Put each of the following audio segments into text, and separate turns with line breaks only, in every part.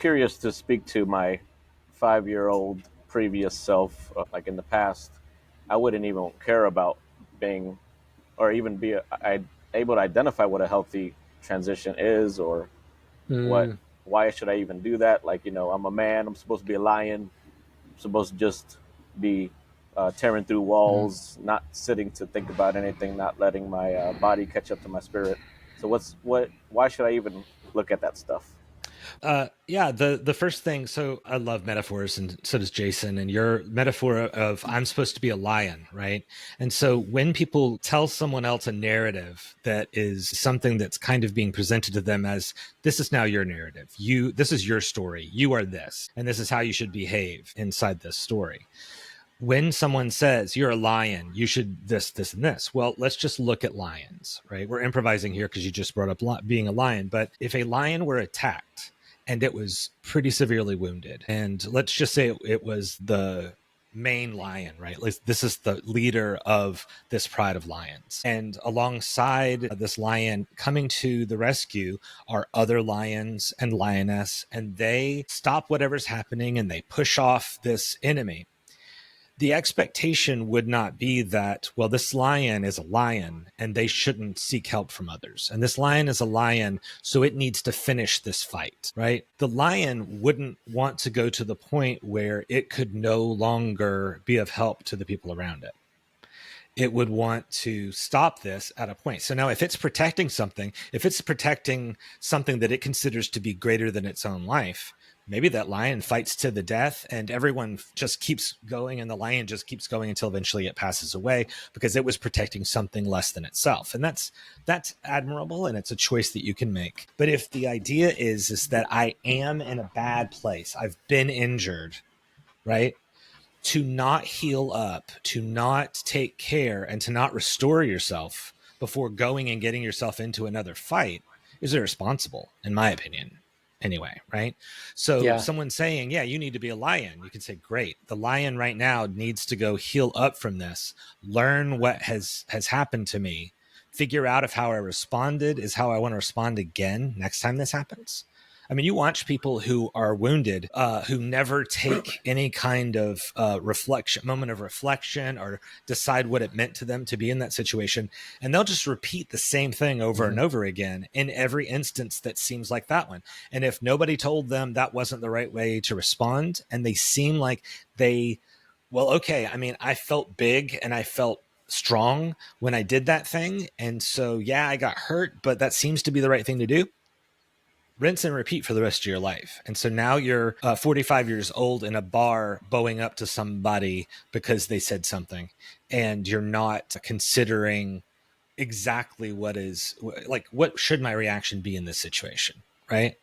curious to speak to my 5-year-old previous self. Like in the past, I wouldn't even care about being or even be able to identify what a healthy transition is or what
Mm,
why should I even do that? Like, I'm a man, I'm supposed to be a lion, I'm supposed to just be tearing through
mhm.
walls, not sitting to think about anything, not letting my body catch up to my spirit. So why should I even look at that stuff?
Yeah, the first thing. So I love metaphors, and so does Jason. And your metaphor of I'm supposed to be a lion, right? And so when people tell someone else a narrative that is something that's kind of being presented to them as this is now your narrative, this is your story, you are this, and this is how you should behave inside this story. When someone says you're a lion, you should this, and this. Well, let's just look at lions, right? We're improvising here because you just brought up being a lion. But if a lion were attacked and it was pretty severely wounded, and let's just say it was the main lion, right? Like this is the leader of this pride of lions. And alongside this lion coming to the rescue are other lions and lioness, and they stop whatever's happening and they push off this enemy. The expectation would not be that, well, this lion is a lion and they shouldn't seek help from others. And this lion is a lion, so it needs to finish this fight, right? The lion wouldn't want to go to the point where it could no longer be of help to the people around it. It would want to stop this at a point. So now if it's protecting something, if it's protecting something that it considers to be greater than its own life, maybe that lion fights to the death and everyone just keeps going and the lion just keeps going until eventually it passes away because it was protecting something less than itself. And that's admirable, and it's a choice that you can make. But if the idea is that I am in a bad place, I've been injured, right? To not heal up, to not take care, and to not restore yourself before going and getting yourself into another fight is irresponsible, in my opinion. Anyway, right? So
Yeah.
someone saying, yeah, you need to be a lion, you can say, great. The lion right now needs to go heal up from this, learn what has happened to me, figure out if how I responded is how I want to respond again next time this happens. I mean, you watch people who are wounded, who never take any kind of moment of reflection, or decide what it meant to them to be in that situation. And they'll just repeat the same thing over and
Mhm.
over again in every instance that seems like that one. And if nobody told them that wasn't the right way to respond, and they seem like well, okay, I mean, I felt big and I felt strong when I did that thing. And so, yeah, I got hurt, but that seems to be the right thing to do. Rinse and repeat for the rest of your life. And so now you're 45 years old in a bar bowing up to somebody because they said something, and you're not considering exactly what should my reaction be in this situation, right?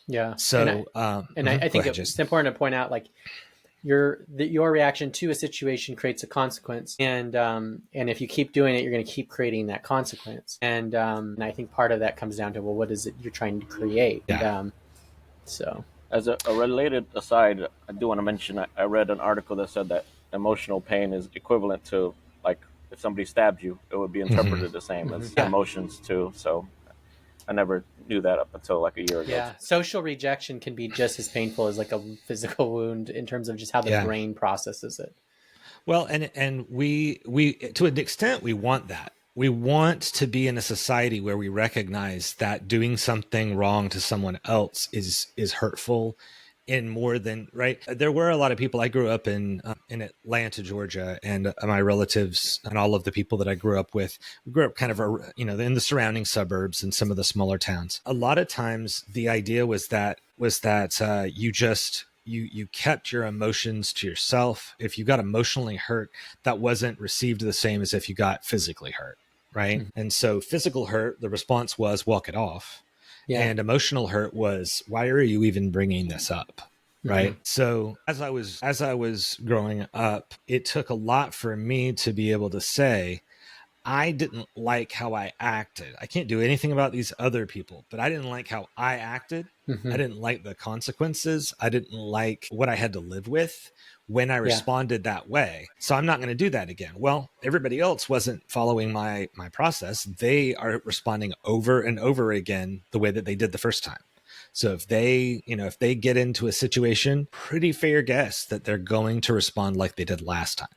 Yeah.
So
I
go
think
ahead,
it's
Jason.
important to point out, like, your reaction to a situation creates a consequence, and if you keep doing it, you're going to keep creating that consequence. And I think part of that comes down to, well, what is it you're trying to create? And
Yeah.
so
As a related aside, I do want to mention I read an article that said that emotional pain is equivalent to, like, if somebody stabbed you, it would be
Hmm.
interpreted the same as
yeah,
emotions too. So I never knew that up until like a year ago.
yeah, social rejection can be just as painful as like a physical wound in terms of just how the
Yeah.
brain processes it.
Well, and we to an extent we want that. We want to be in a society where we recognize that doing something wrong to someone else is hurtful in more than right. There were a lot of people. I grew up in Atlanta, Georgia, and my relatives and all of the people that I grew up with, we grew up kind of in the surrounding suburbs and some of the smaller towns. A lot of times, the idea was that you just you kept your emotions to yourself. If you got emotionally hurt, that wasn't received the same as if you got physically hurt, right?
Mhm.
And so physical hurt, the response was walk it off.
Yeah.
And emotional hurt was, why are you even bringing this up?
Hmm.
Right. So as I was growing up, it took a lot for me to be able to say, I didn't like how I acted. I can't do anything about these other people, but I didn't like how I acted. I
Hmm.
didn't like the consequences. I didn't like what I had to live with when I
Yeah.
responded that way. So I'm not going to do that again. Well, everybody else wasn't following my process. They are responding over and over again the way that they did the first time. So if they get into a situation, pretty fair guess that they're going to respond like they did last time.